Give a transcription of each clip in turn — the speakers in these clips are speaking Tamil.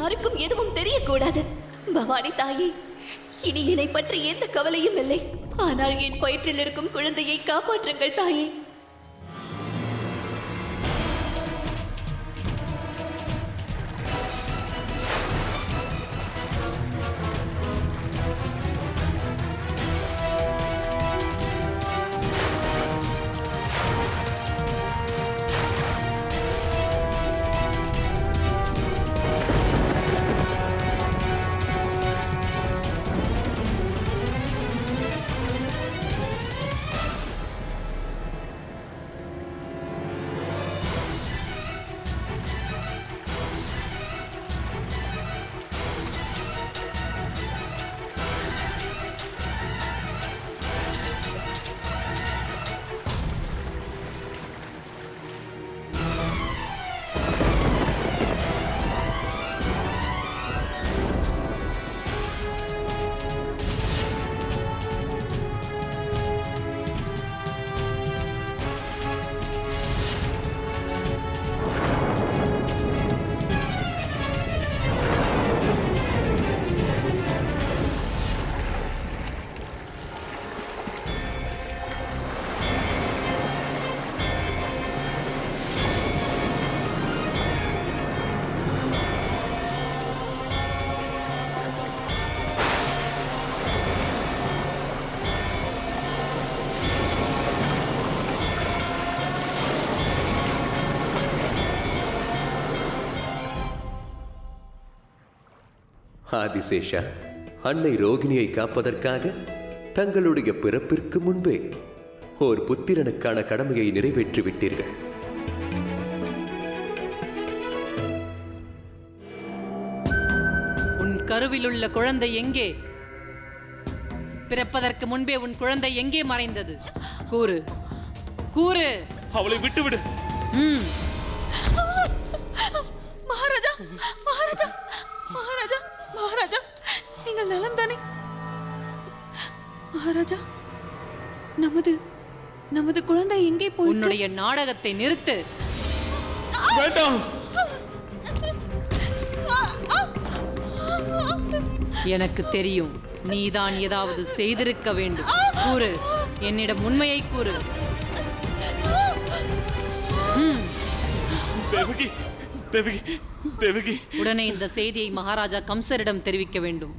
யாருக்கும் எதுவும் தெரியக்கூடாது. பவானி தாயே, இனி என்னை பற்றி எந்த கவலையும் இல்லை. ஆனால் என் வயிற்றில் இருக்கும் குழந்தையை காப்பாற்றுங்கள் தாயே. ஆதிசேஷா, அன்னை ரோகிணியை காப்பதற்காக தங்களுடைய பிறப்பிற்கு முன்பே ஓர் புத்திரனுக்கான கடமையை நிறைவேற்றி விட்டீர்கள். உன் கருவிலுள்ள குழந்தை எங்கே? பிறப்பதற்கு முன்பே உன் குழந்தை எங்கே மறைந்தது? கூறு, கூறு. அவளை விட்டுவிடு. மகாராஜா, மகாராஜா, மகாராஜா, மகாராஜா, நீங்கள் நலம் தானே? மகாராஜா, நமது குழந்தை எங்கே போய்? உன்னுடைய நாடகத்தை நிறுத்து. வேண்டாம். எனக்கு தெரியும், நீதான் ஏதாவது செய்திருக்க வேண்டும். கூறு, என்னிடம் உண்மையை கூறு. தேவகி, தேவகி, தேவகி. உடனே இந்த செய்தியை மகாராஜா கம்சரிடம் தெரிவிக்க வேண்டும்.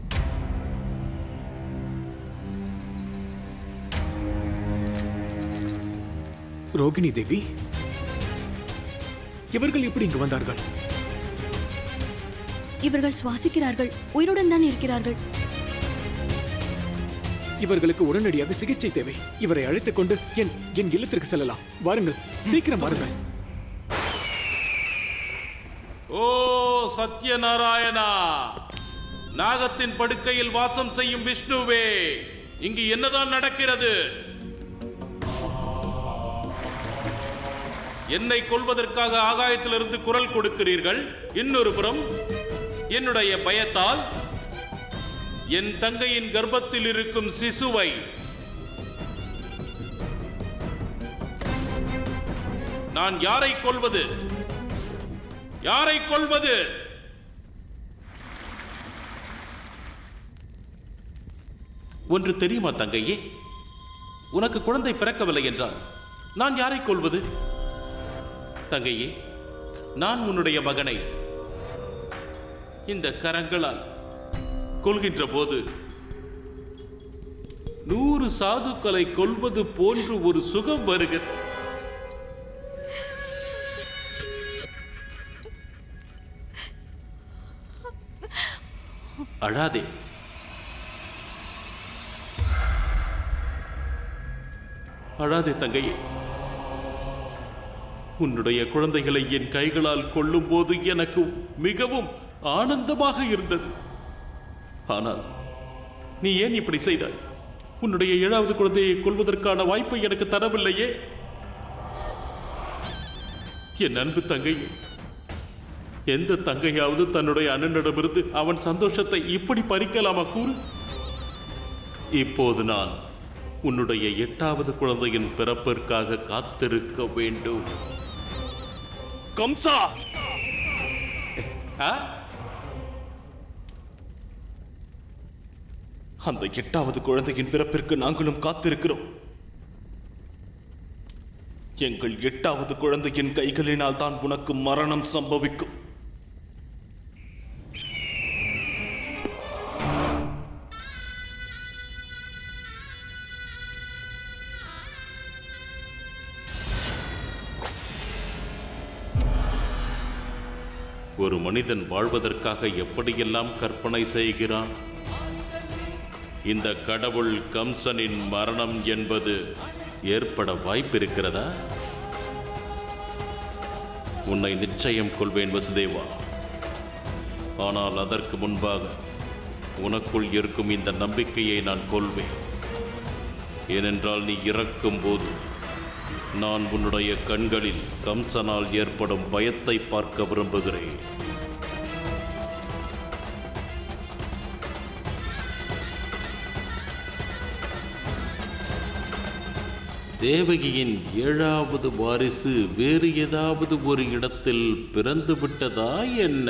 ரோகிணி தேவி, இவர்கள் எப்படி இங்கு வந்தார்கள்? இவர்கள் சுவாசிக்கிறார்கள், உயிருடன் தான் இருக்கிறார்கள். இவர்களுக்கு உடனடியாக சிகிச்சை தேவை. இவரை அழைத்துக் கொண்டு என் இல்லத்திற்கு செல்லலாம். வாருங்கள், சீக்கிரம் வாருங்கள். ஓ சத்யநாராயணா, நாகத்தின் படுக்கையில் வாசம் செய்யும் விஷ்ணுவே, இங்கு என்னதான் நடக்கிறது? என்னை கொல்வதற்காக ஆகாயத்திலிருந்து குரல் கொடுக்கிறீர்கள். இன்னொரு புறம் என்னுடைய பயத்தால் என் தங்கையின் கர்ப்பத்தில் இருக்கும் சிசுவை நான் யாரை கொல்வது? யாரை கொல்வது? ஒன்று தெரியுமா தங்கையே, உனக்கு குழந்தை பிறக்கவில்லை என்றால் நான் யாரை கொல்வது? தங்கையே, நான் உன்னுடைய மகனை இந்த கரங்களால் கொல்கின்ற போது 100 சாதுக்களை கொல்வது போன்று ஒரு சுகம் வருகிறது. அழாதே. அழாதே தங்கையே. உன்னுடைய குழந்தைகளை என் கைகளால் கொல்லும் போது எனக்கு மிகவும் ஆனந்தமாக இருந்தது. ஆனால் நீ ஏன் இப்படி செய்தாய்? உன்னுடைய 7வது குழந்தையை கொல்வதற்கான வாய்ப்பை எனக்கு தரவில்லையே. என் அன்பு தங்கையே, எந்த தங்கையாவது தன்னுடைய அண்ணனிடமிருந்து அவன் சந்தோஷத்தை இப்படி பறிக்கலாமா கூறு? இப்போது நான் உன்னுடைய 8வது குழந்தையின் பிறப்பிற்காக காத்திருக்க வேண்டும். கம்சா, அந்த 8வது குழந்தையின் பிறப்பிற்கு நாங்களும் காத்திருக்கிறோம். எங்கள் 8வது குழந்தையின் கைகளினால் தான் உனக்கு மரணம் சம்பவிக்கும். ஒரு மனிதன் வாழ்வதற்காக எப்படியெல்லாம் கற்பனை செய்கிறான். இந்த கடவுள் கம்சனின் மரணம் என்பது ஏற்பட வாய்ப்பிருக்கிறதா? உன்னை நிச்சயம் கொள்வேன் வசுதேவா. ஆனால் அதற்கு முன்பாக உனக்குள் இருக்கும் இந்த நம்பிக்கையை நான் கொள்வேன். ஏனென்றால் நீ இறக்கும் போது நான் உன்னுடைய கண்களில் கம்சனால் ஏற்படும் பயத்தை பார்க்க விரும்புகிறேன். தேவகியின் 7வது வாரிசு வேறு ஏதாவது ஒரு இடத்தில் பிறந்து விட்டதா என்ன?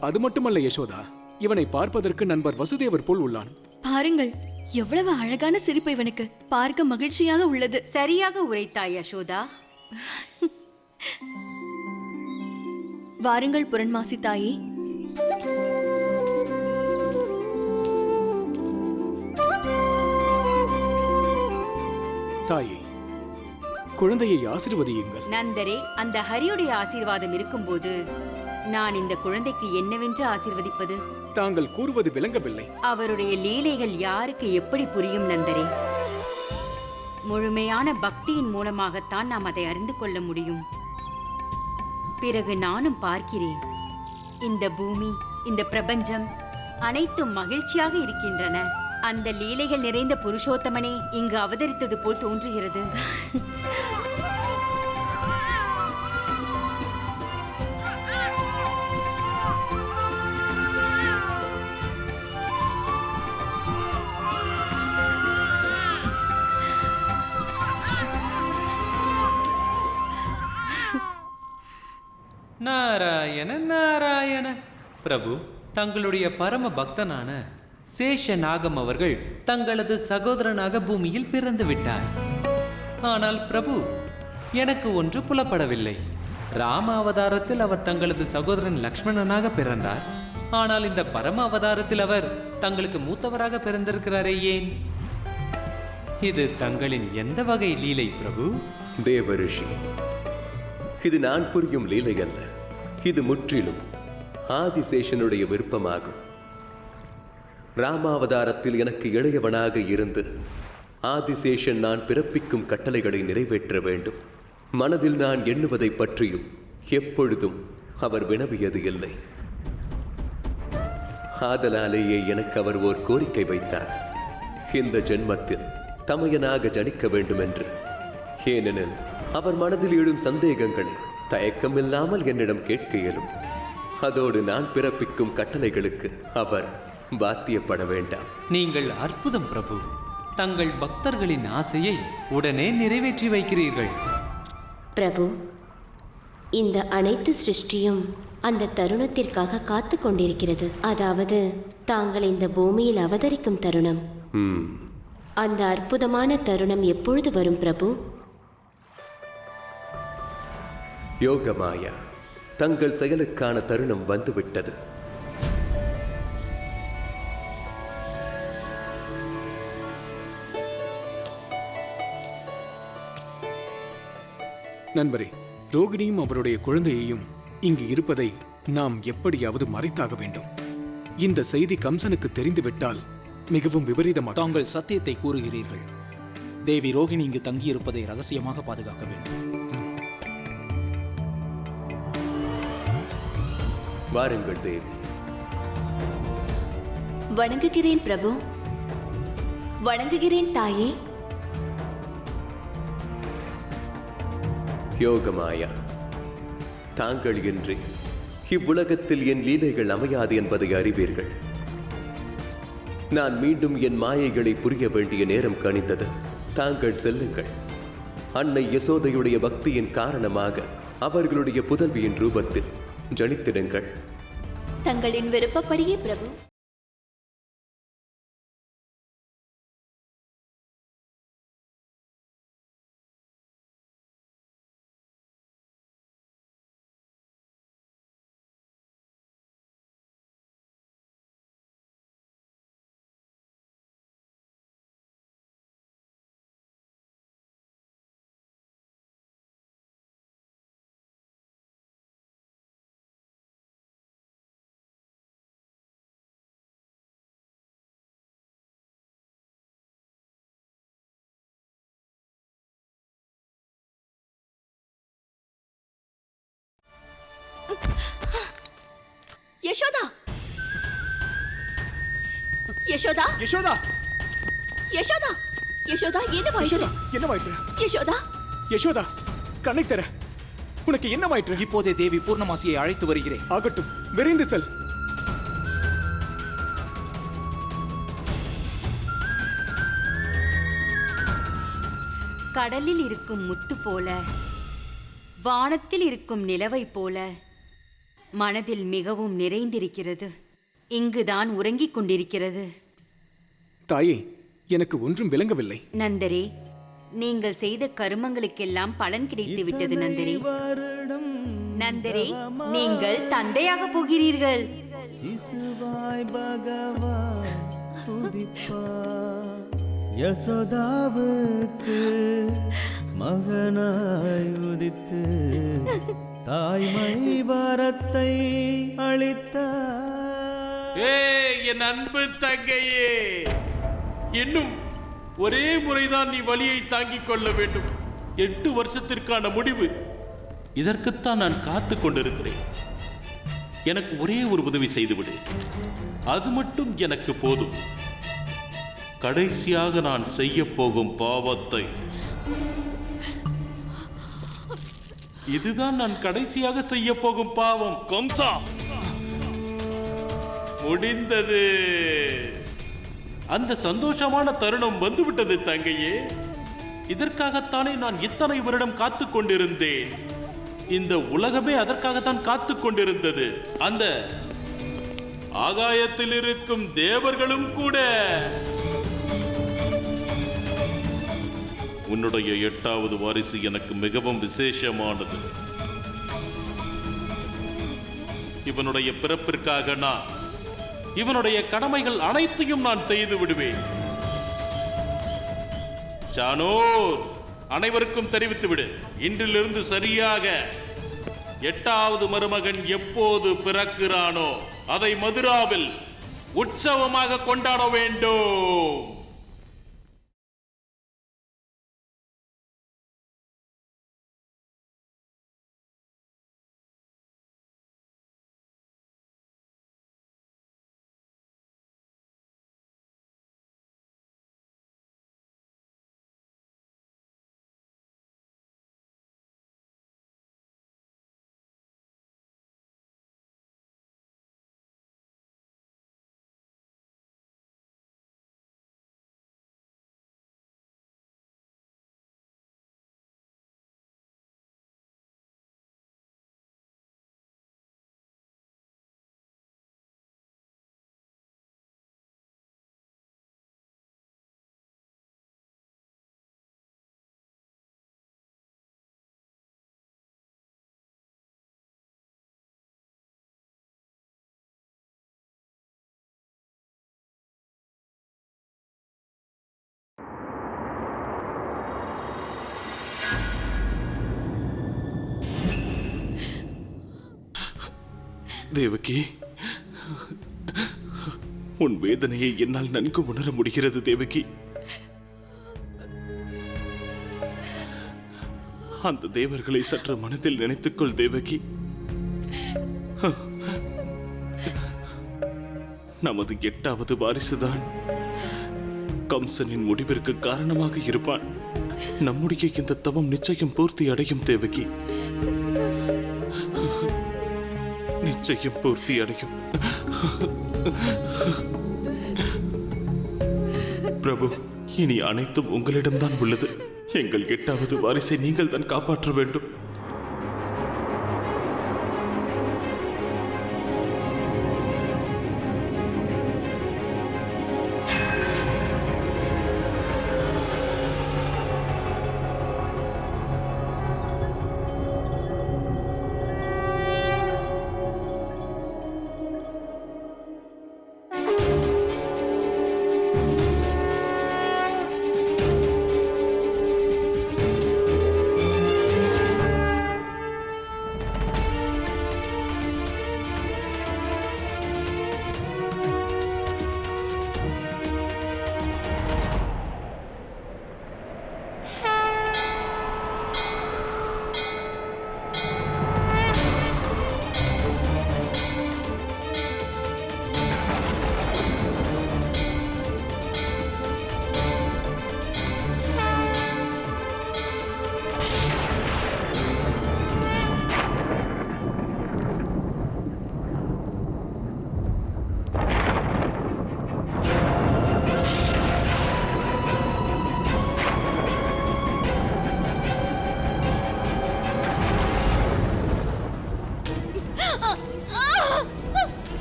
அது மட்டுமல்ல யசோதா, இவனை பார்ப்பதற்கு நண்பர் வசுதேவர் போல் உள்ளான். பாருங்கள், எவ்வளவு அழகான சிரிப்பு இவனுக்கு. பார்க்க மகிழ்ச்சியாக உள்ளது. சரியாக உரைத்தாய் யசோதா. வாருங்கள் புரண்மாசி தாயே. தாயே, குழந்தையை ஆசீர்வதியுங்கள். நந்தரே, அந்த ஹரியுடைய ஆசீர்வாதம் இருக்கும்போது நான் இந்த குழந்தைக்கு என்னவென்று ஆசீர்வதிப்பது? தாங்கள் கூறுவது விளங்கவில்லை. அவருடைய லீலைகள் யாருக்கு எப்படி புரியும் நந்தரே? முழுமையான பக்தியின் மூலமாகத்தான் நாம் அதை அறிந்து கொள்ள முடியும். பிறகு நானும் பார்க்கிறேன், இந்த பூமி, இந்த பிரபஞ்சம் அனைத்தும் மகிழ்ச்சியாக இருக்கின்றன. அந்த லீலைகள் நிறைந்த புருஷோத்தமனே இங்கு அவதரித்தது போல் தோன்றுகிறது. நாராயண நாராயண. பிரபு, தங்களுடைய பரம பக்தனான சேஷநாகம் அவர்கள் தங்களது சகோதரனாக பூமியில் பிறந்து விட்டார். ஆனால் பிரபு, எனக்கு ஒன்று புலப்படவில்லை. ராம அவதாரத்தில் அவர் தங்களது சகோதரன் லக்ஷ்மணனாக பிறந்தார். ஆனால் இந்த பரம அவதாரத்தில் அவர் தங்களுக்கு மூத்தவராக பிறந்திருக்கிறாரே, ஏன்? இது தங்களின் எந்த வகை லீலை பிரபு? தேவரிஷி, இது நான் புரியும் லீலை அல்ல. இது முற்றிலும் ஆதிசேஷனுடைய விருப்பமாகும். ராமாவதாரத்தில் எனக்கு இளையவனாக இருந்து ஆதிசேஷன் நான் பிறப்பிக்கும் கட்டளைகளை நிறைவேற்ற வேண்டும். மனதில் நான் எண்ணுவதை பற்றியும் எப்பொழுதும் அவர் வினவியது இல்லை. ஆதலாலேயே எனக்கு அவர் ஓர் கோரிக்கை வைத்தார். இந்த ஜென்மத்தில் தமையனாக ஜனிக்க வேண்டும் என்று. ஏனெனில் அவர் மனதில் எழும் சந்தேகங்களை தயக்கமில்லாமல் என்னிடம் கேட்க இயலும். அதோடு நான் பிறப்பிக்கும் கட்டளைகளுக்கு அவர் பாத்தியப்பட வேண்டாம். நீங்கள் அற்புதம் பிரபு. தங்கள் பக்தர்களின் ஆசையை உடனே நிறைவேற்றி வைக்கிறீர்கள். பிரபு, இந்த அனைத்து சிருஷ்டியும் அந்த தருணத்திற்காக காத்து கொண்டிருக்கிறது. அதாவது தாங்கள் இந்த பூமியில் அவதரிக்கும் தருணம். அந்த அற்புதமான தருணம் எப்பொழுது வரும் பிரபு? யோகமாயா, தங்கள் செயலுக்கான தருணம் வந்துவிட்டது. நண்பரே, ரோகிணியும் அவருடைய குழந்தையையும் இங்கு இருப்பதை நாம் எப்படியாவது மறைத்தாக வேண்டும். இந்த செய்தி கம்சனுக்கு தெரிந்துவிட்டால் மிகவும் விபரீதமாக. தாங்கள் சத்தியத்தை கூறுகிறீர்கள். தேவி ரோகிணி இங்கு தங்கியிருப்பதை ரகசியமாக பாதுகாக்க வேண்டும். வாருங்கள் தேவி. வணங்குகிறேன் பிரபு. வணங்குகிறேன் தாயே. யோகமாயா, தாங்கள் இன்றி இவ்வுலகத்தில் என் லீலைகள் அமையாது என்பதை அறிவீர்கள். நான் மீண்டும் என் மாயைகளை புரிய வேண்டிய நேரம் கணித்தது. தாங்கள் செல்லுங்கள். அன்னை யசோதையுடைய பக்தியின் காரணமாக அவர்களுடைய புதல்வியின் ரூபத்தில் ஜனித்திடுங்கள். தங்களின் விருப்பப்படியே பிரபு. யசோதா, யசோதா, யசோதா, யசோதா, யசோதா, என்னவாயிற்று? என்னவாயிற்று? யசோதா, யசோதா, கண்ணை தர. உனக்கு என்னவாயிற்று? இப்போதே தேவி பூர்ணமாசியை அழைத்து வருகிறேன். ஆகட்டும், விரைந்து செல். கடலில் இருக்கும் முத்து போல, வானத்தில் இருக்கும் நிலவை போல மனதில் மிகவும் நிறைந்திருக்கிறது. இங்குதான் உறங்கிக் கொண்டிருக்கிறது. தாயே, எனக்கு ஒன்றும் விளங்கவில்லை. நந்தரே, நீங்கள் செய்த கருமங்களுக்கெல்லாம் பலன் கிடைத்து விட்டது நந்தரே. நந்தரே, நீங்கள் தந்தையாக போகிறீர்கள். யசோதாவுக்கு மகனாய் உதித்து தாய்மை வரத்தை அளித்தார். என் அன்பு தங்கையே, இன்னும் ஒரே முறைதான் நீ வலியை தாங்கிக் கொள்ள வேண்டும். 8 வருஷத்திற்கான முடிவு. இதற்குத்தான் நான் காத்து கொண்டிருக்கிறேன். எனக்கு ஒரே ஒரு உதவி செய்துவிடு. அது மட்டும் எனக்கு போதும். கடைசியாக நான் செய்ய போகும் பாவத்தை, இதுதான் நான் கடைசியாக செய்ய போகும் பாவம். கம்சா, முடிந்தது. அந்த சந்தோஷமான தருணம் வந்துவிட்டது தங்கையே. இதற்காகத்தானே நான் இத்தனை வருடம் காத்து கொண்டிருந்தேன். இந்த உலகமே அதற்காகத்தான் காத்து கொண்டிருந்தது. அந்த ஆகாயத்தில் இருக்கும் தேவர்களும் கூட. உன்னுடைய 8வது வாரிசு எனக்கு மிகவும் விசேஷமானது. இவனுடைய பிறப்பிற்காக நான் இவனுடைய கடமைகள் அனைத்தையும் நான் செய்து விடுவேன். சானோர், அனைவருக்கும் தெரிவித்து விடு. இன்றிலிருந்து சரியாக 8வது மருமகன் எப்போது பிறக்கிறானோ அதை மதுராவில் உற்சவமாக கொண்டாட வேண்டும். தேவகி, உன் வேதனையை என்னால் நன்கு உணர முடிகிறது தேவகி. அந்த தேவர்களை சற்று மனதில் நினைத்துக்கொள் தேவகி. நமது 8வது வாரிசுதான் கம்சனின் முடிவிற்கு காரணமாக இருப்பான். நம்முடைய இந்த தவம் நிச்சயம் பூர்த்தி அடையும் தேவகி. நிச்சயம் பூர்த்தி அடையும். பிரபு, இனி அனைத்தும் உங்களிடம்தான் உள்ளது. எங்கள் 8வது வாரிசை நீங்கள் தான் காப்பாற்ற வேண்டும்.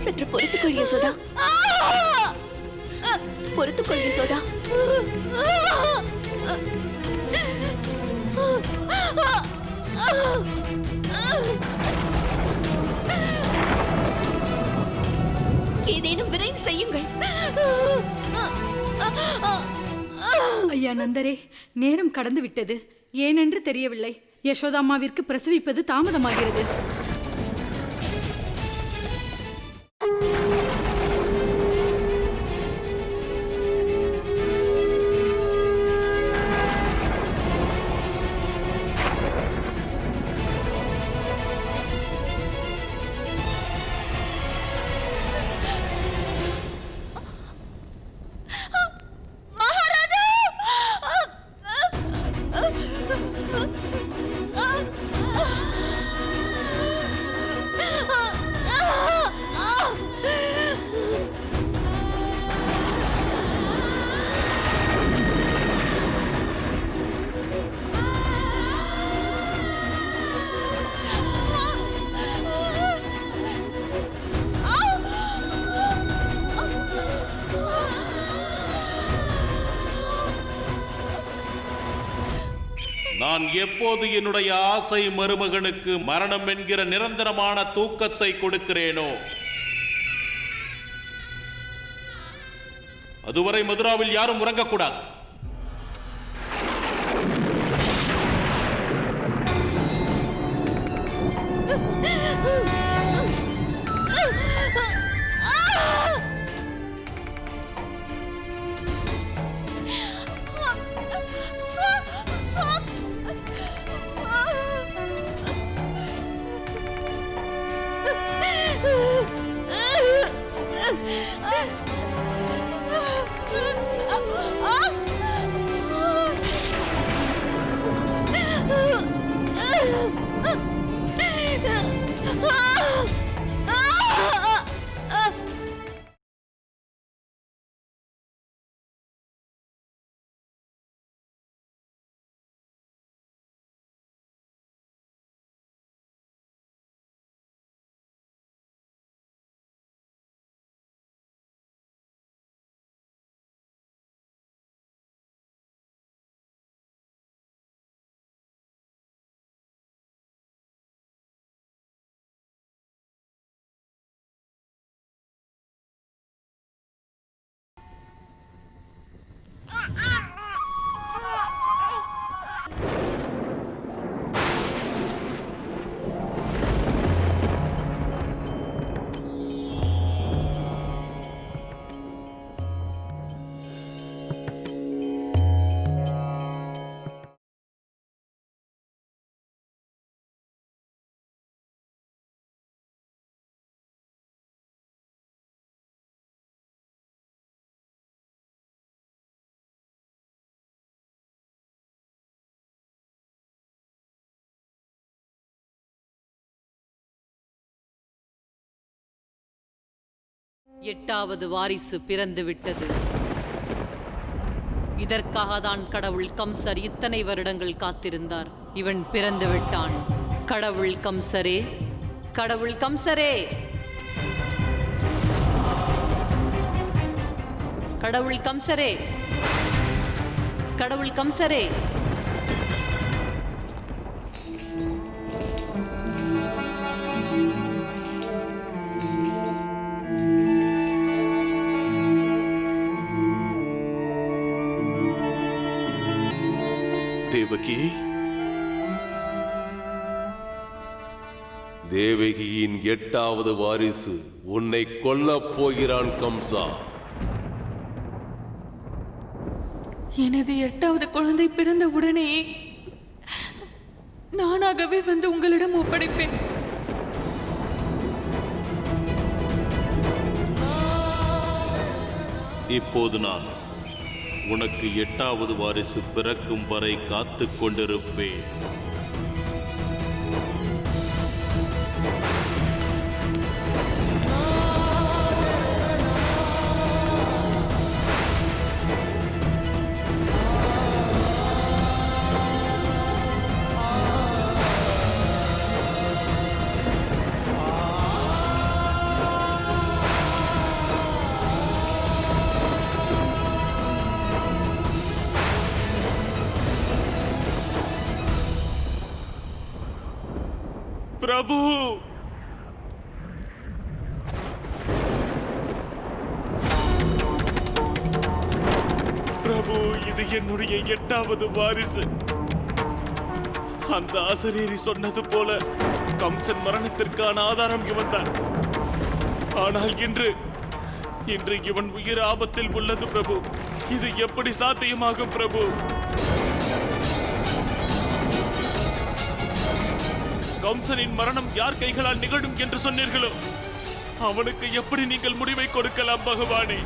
சற்று பொறுத்துக்கொள் யசோதா, பொறுத்துக்கொள் யசோதா. ஏதேனும் விரைந்து செய்யுங்கள். ஐயா நந்தரே, நேரம் கடந்து விட்டது. ஏனென்று தெரியவில்லை. யசோதாம்மாவிற்கு பிரசவிப்பது தாமதமாகிறது. நான் எப்போது என்னுடைய ஆசை மருமகனுக்கு மரணம் என்கிற நிரந்தரமான தூக்கத்தை கொடுக்கிறேனோ, அதுவரை மதுராவில் யாரும் உறங்கக்கூடாது. 8வது வாரிசு பிறந்து விட்டது. இதற்காக தான் கடவுள் கம்சர் இத்தனை வருடங்கள் காத்திருந்தார். இவன் பிறந்து விட்டான். கடவுள் கம்சரே, கடவுள் கம்சரே, கடவுள் கம்சரே, கடவுள் கம்சரே. தேவகி, தேவகியின் 8வது வாரிசு உன்னை கொல்லப் போகிறான் கம்சா. எனது 8வது குழந்தை பிறந்த உடனேயே நானாகவே வந்து உங்களிடம் ஒப்படைப்பேன். இப்போது நான் உனக்கு 8வது வாரிசு பிறக்கும் வரை காத்துக் கொண்டிருப்பேன். பிரபு, பிரபு, இது என்னுடைய 8வது வாரிசு. அந்த ஆசிரியரி சொன்னது போல கம்சன் மரணத்திற்கான ஆதாரம் இவன்தான். ஆனால் இன்று இவன் உயிர் ஆபத்தில் உள்ளது பிரபு. இது எப்படி சாத்தியமாகும் பிரபு? கம்சனின் மரணம் யார் கைகளால் நிகழும் என்று சொன்னீர்களோ அவனுக்கு எப்படி நீங்கள் முடிவை கொடுக்கலாம் பகவானே?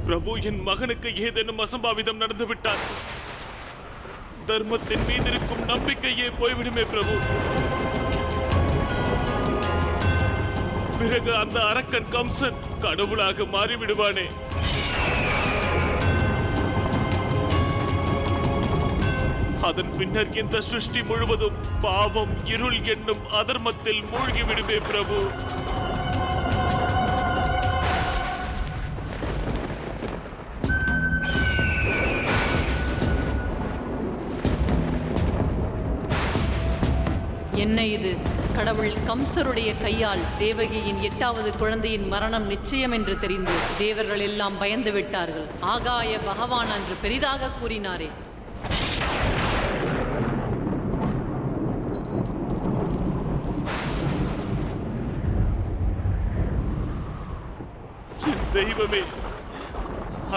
பிரபு, என் மகனுக்கு ஏதேனும் அசம்பாவிதம் நடந்துவிட்டார். தர்மத்தின் மீது இருக்கும் நம்பிக்கையே போய்விடுமே பிரபு. பிறகு அந்த அரக்கன் கம்சன் கடவுளாக மாறிவிடுவானே. அதன் பின்னர் இந்த சிருஷ்டி முழுவதும் பாவம், இருள் என்னும் அதர்மத்தில் மூழ்கிவிடுமே பிரபு. என்ன இது? கடவுள் கம்சருடைய கையால் தேவகியின் 8வது குழந்தையின் மரணம் நிச்சயம் என்று தெரிந்து தேவர்கள் எல்லாம் பயந்து விட்டார்கள். ஆகாய பகவான் அன்று பெரிதாக கூறினாரே, தெய்வமே,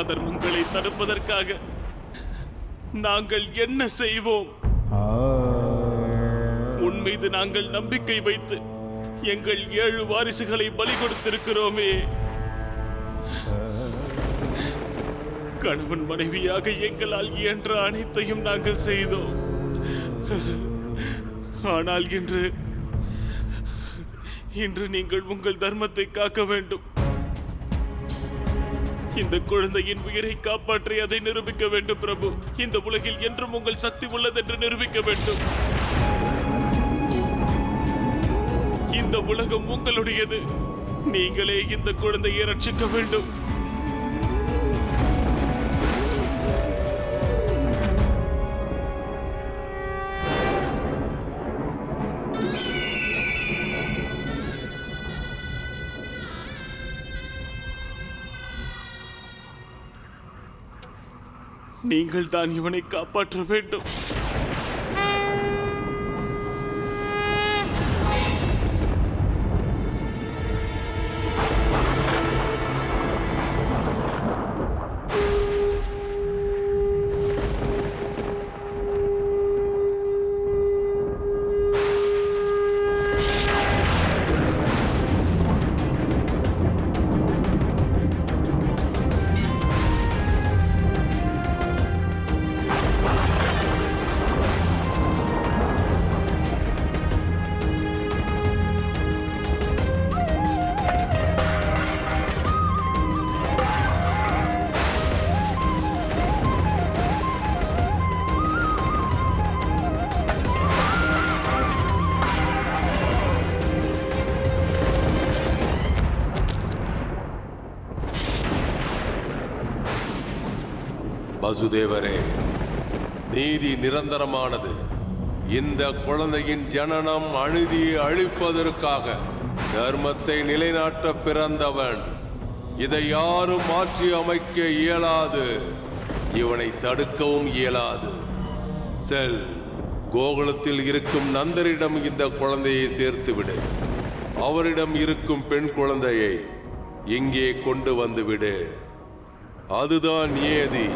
அதர்மங்களை தடுப்பதற்காக நாங்கள் என்ன செய்வோம்? உன் மீது நாங்கள் நம்பிக்கை வைத்து எங்கள் 7 வாரிசுகளை பலி கொடுத்திருக்கிறோமே. கணவன் மனைவியாக எங்களால் இயன்ற அனைத்தையும் நாங்கள் செய்தோம். ஆனால் இன்று நீங்கள் உங்கள் தர்மத்தை காக்க வேண்டும். இந்த குழந்தையின் உயிரை காப்பாற்றி அதை நிரூபிக்க வேண்டும் பிரபு. இந்த உலகில் என்றும் உங்கள் சக்தி உள்ளதென்று நிரூபிக்க வேண்டும். இந்த உலகம் உங்களுடையது. நீங்களே இந்த குழந்தையை ரட்சிக்க வேண்டும். நீங்கள் தான் இவனை காப்பாற்ற வேண்டும். வசுதேவரே, நீதி நிரந்தரமானது. இந்த குழந்தையின் ஜனனம் அநீதியை அழிப்பதற்காக தர்மத்தை நிலைநாட்ட பிறந்தவன். இதை யாரும் மாற்றி அமைக்க இயலாது. இவனை தடுக்கவும் இயலாது. செல், கோகுலத்தில் இருக்கும் நந்தரிடம் இந்த குழந்தையை சேர்த்துவிடு. அவரிடம் இருக்கும் பெண் குழந்தையை இங்கே கொண்டு வந்துவிடு. அதுதான் நியதி.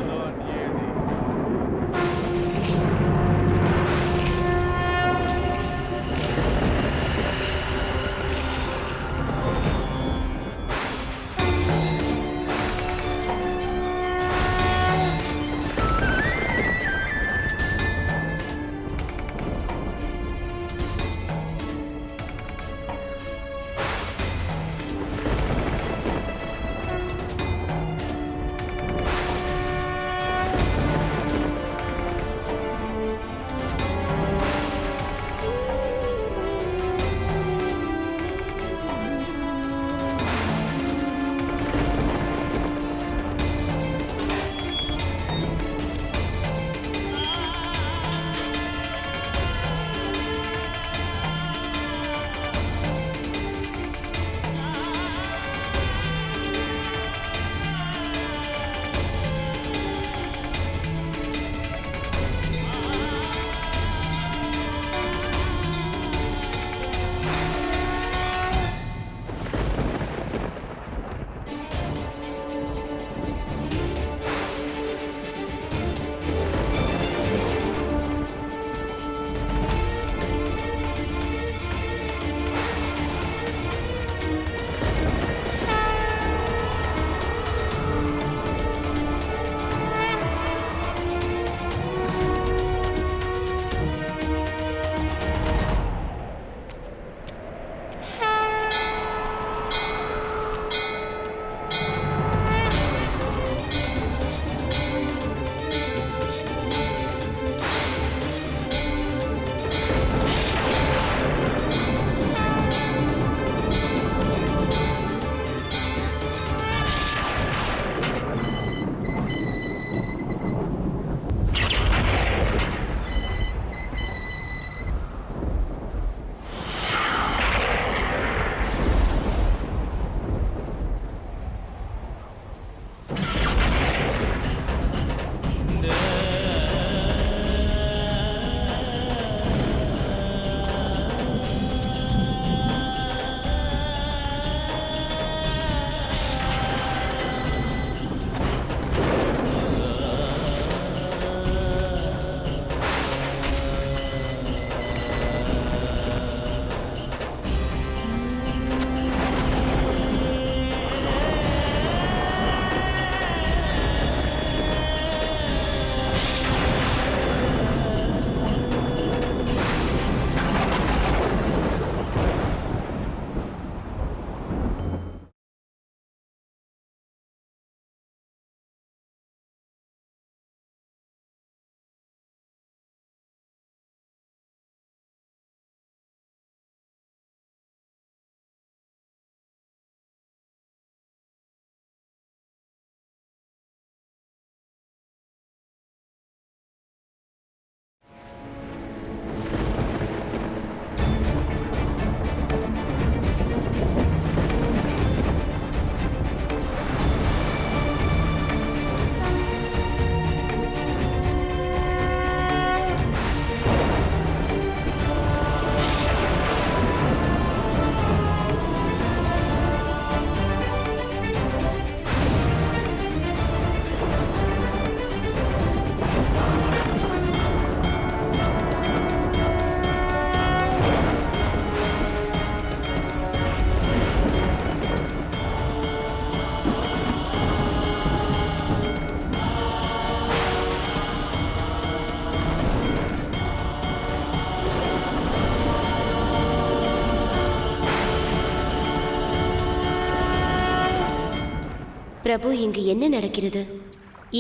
பிரபு, இங்கு என்ன நடக்கிறது?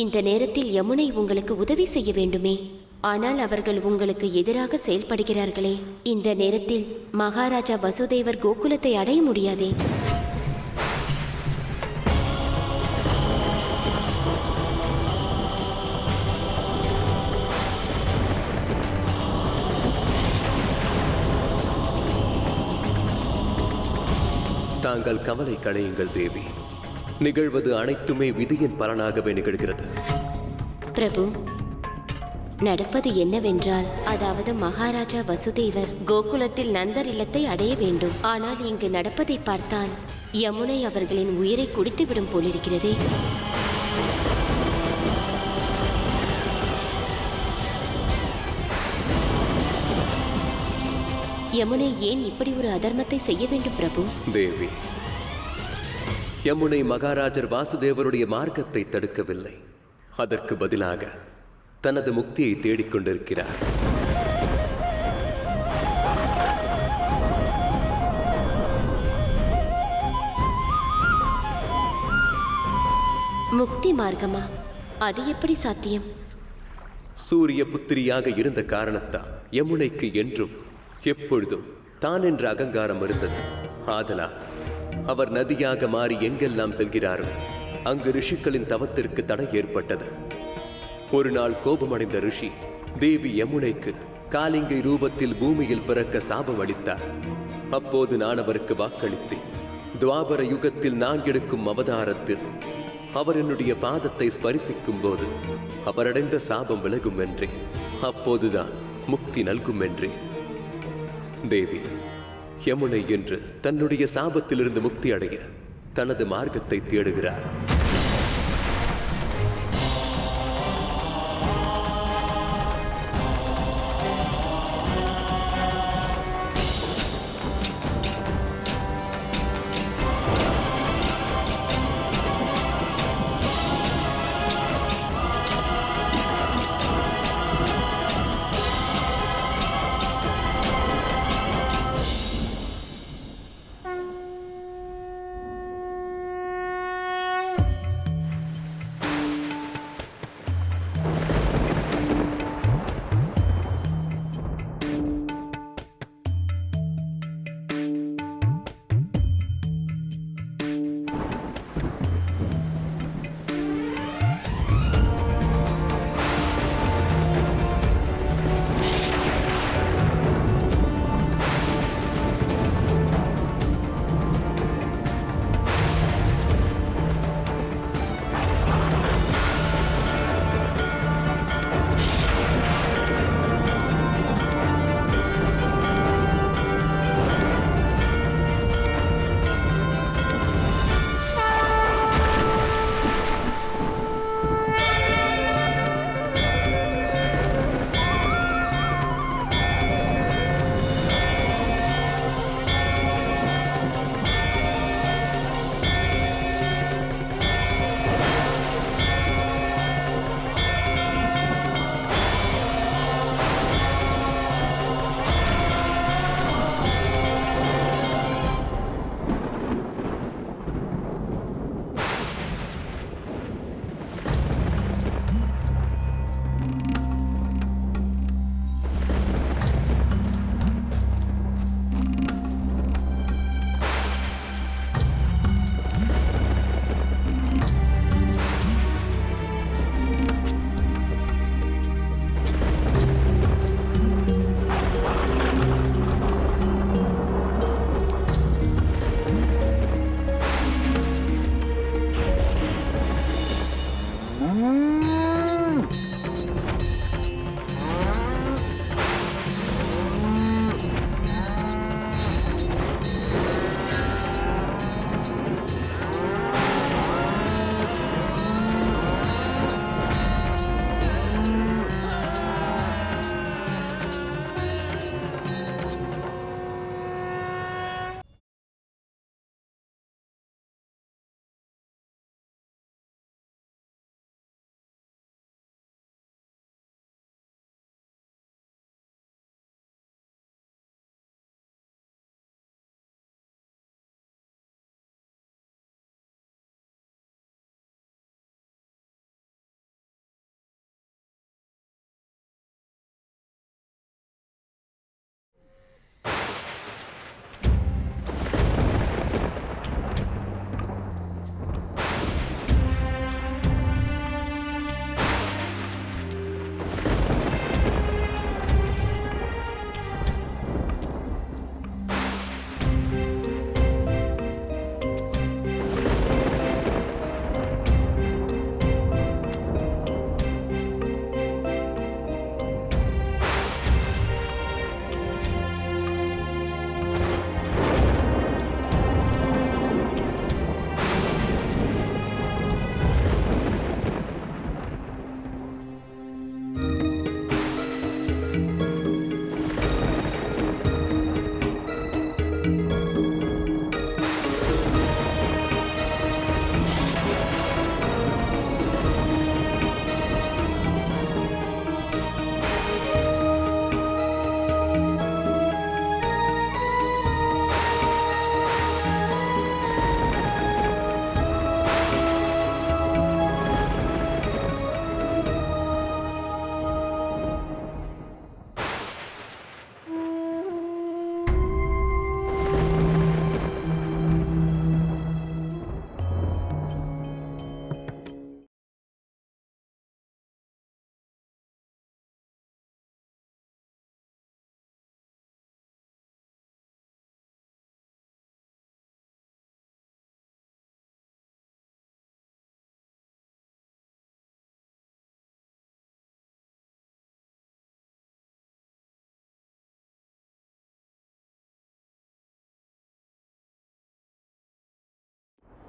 இந்த நேரத்தில் யமுனை உங்களுக்கு உதவி செய்ய வேண்டுமே, ஆனால் அவர்கள் உங்களுக்கு எதிராக செயல்படுகிறார்களே. இந்த நேரத்தில் மகாராஜா வசுதேவர் கோகுலத்தை அடைய முடியாதே. தாங்கள் கவலை களையுங்கள் தேவி. நிகழ்வது அனைத்துமே விதியின் பலனாகவே நிகழ்கிறது. பிரபு, நடப்பது என்னவென்றால், அதாவது மகாராஜா வசுதேவர் கோகுலத்தில் நந்தர் இல்லத்தை அடைய வேண்டும். ஆனால் இங்கு நடப்பதை பார்த்தால் யமுனை அவர்களின் உயிரை குடித்துவிடும் போலிருக்கிறதே. யமுனை ஏன் இப்படி ஒரு அதர்மத்தை செய்ய வேண்டும் பிரபு? தேவி, யமுனை மகாராஜர் வாசுதேவருடைய மார்க்கத்தை தடுக்கவில்லை. அதற்கு பதிலாக தனது முக்தியை தேடிக்கொண்டிருக்கிறார். முக்தி மார்க்கமா? அது எப்படி சாத்தியம்? சூரிய புத்திரியாக இருந்த காரணத்தால் யமுனைக்கு என்றும் எப்பொழுதும் தான் என்ற அகங்காரம் இருந்தது. ஆதலால் அவர் நதியாக மாறி எங்கெல்லாம் செல்கிறாரோ அங்கு ரிஷிகளின் தவத்திற்கு தடை ஏற்பட்டது. ஒரு நாள் கோபமடைந்த ரிஷி தேவி யமுனைக்கு காலிங்கை ரூபத்தில் பூமியில் பிறக்க சாபம் அளித்தார். அப்போது நான் அவருக்கு வாக்களித்தேன், துவாபர யுகத்தில் நான் எடுக்கும் அவதாரத்தில் அவர் என்னுடைய பாதத்தை ஸ்பரிசிக்கும் போது அவரடைந்த சாபம் விலகும் என்றே, அப்போதுதான் முக்தி நல்கும் என்றே. தேவி, யமுனை என்று தன்னுடைய சாபத்திலிருந்து முக்தி அடைய தனது மார்க்கத்தை தேடுகிறார்.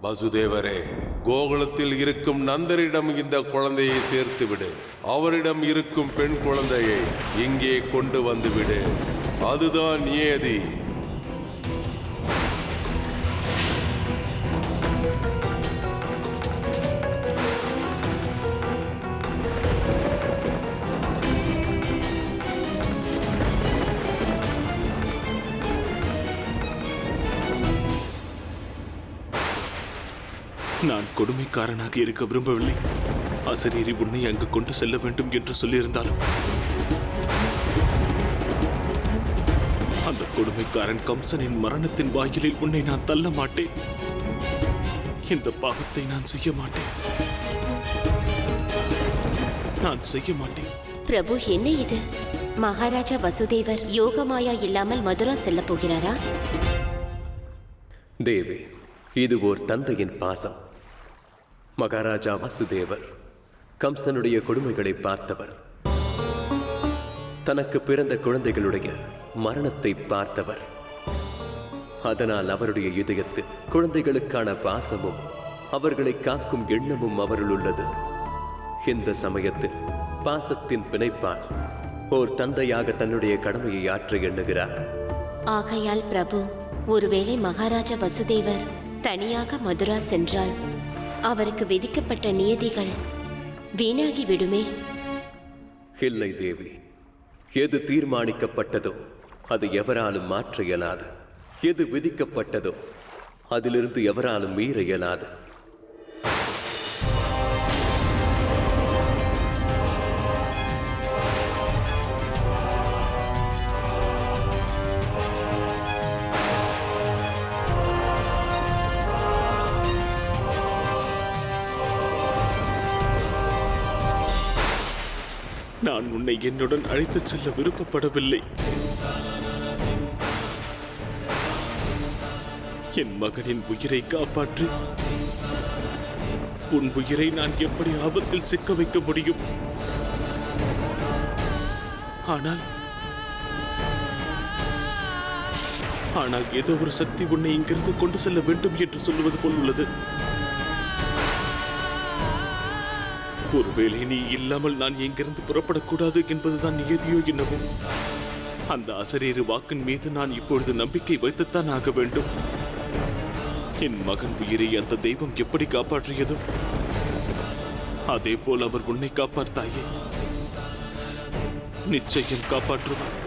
வசுதேவரே, கோகுலத்தில் இருக்கும் நந்தரிடம் இந்த குழந்தையை சேர்த்து விடு. அவரிடம் இருக்கும் பெண் குழந்தையை இங்கே கொண்டு வந்து விடு. அதுதான் நியதி. நான் கொடுமைக்காரனாக இருக்க விரும்பவில்லை. அசரீரி உன்னை அங்கு கொண்டு செல்ல வேண்டும் என்று சொல்லியிருந்தாலும் அந்த கொடுமைக்காரன் கம்சனின் மரணத்தின் வாயிலில் உன்னை நான் தள்ள மாட்டேன். இந்த பாவத்தை நான் செய்ய மாட்டேன். நான் செய்ய மாட்டேன். பிரபு, என்ன இது? மகாராஜா வசுதேவர் யோகமாயா இல்லாமல் மதுரா செல்ல போகிறாரா? தேவி, இது ஓர் தந்தையின் பாசம். மகாராஜா வசுதேவர் கம்சனுடைய கொடுமைகளை பார்த்தவர். தனக்கு பிறந்த குழந்தைகளுடைய மரணத்தை பார்த்தவர். அதனால் அவருடைய இதயத்தில் குழந்தைகளுக்கான பாசமும் அவர்களை காக்கும் எண்ணமும் அவருள் உள்ளது. இந்த சமயத்தில் பாசத்தின் பிணைப்பால் ஓர் தந்தையாக தன்னுடைய கடமையை ஆற்ற எண்ணுகிறார். ஆகையால் பிரபு, ஒருவேளை மகாராஜா வசுதேவர் தனியாக மதுரா சென்றால் அவருக்கு விதிக்கப்பட்ட நியதிகள் வீணாகி விடுமே. இல்லை தேவி, எது தீர்மானிக்கப்பட்டதோ அது எவராலும் மாற்ற இயலாது. எது விதிக்கப்பட்டதோ அதிலிருந்து எவராலும் மீற இயலாது. நான் உன்னை என்னுடன் அழைத்துச் செல்ல விருப்பப்படவில்லை. என் மகனின் உயிரை காப்பாற்றி உன் உயிரை நான் எப்படி ஆபத்தில் சிக்க வைக்க முடியும்? ஆனால் ஏதோ ஒரு சக்தி உன்னை இங்கிருந்து கொண்டு செல்ல வேண்டும் என்று சொல்லுவது போல் உள்ளது. ஒருவேளை நீ இல்லாமல் நான் எங்கிருந்து புறப்படக்கூடாது என்பதுதான் நியதியோ என்னவோ. அந்த அசரீரி வாக்கின் மீது நான் இப்பொழுது நம்பிக்கை வைத்துத்தான் ஆக வேண்டும். என் மகன் உயிரை அந்த தெய்வம் எப்படி காப்பாற்றியதோ அதே போல் அவர் உன்னை காப்பாற்றாயே, நிச்சயம் காப்பாற்றுவார்.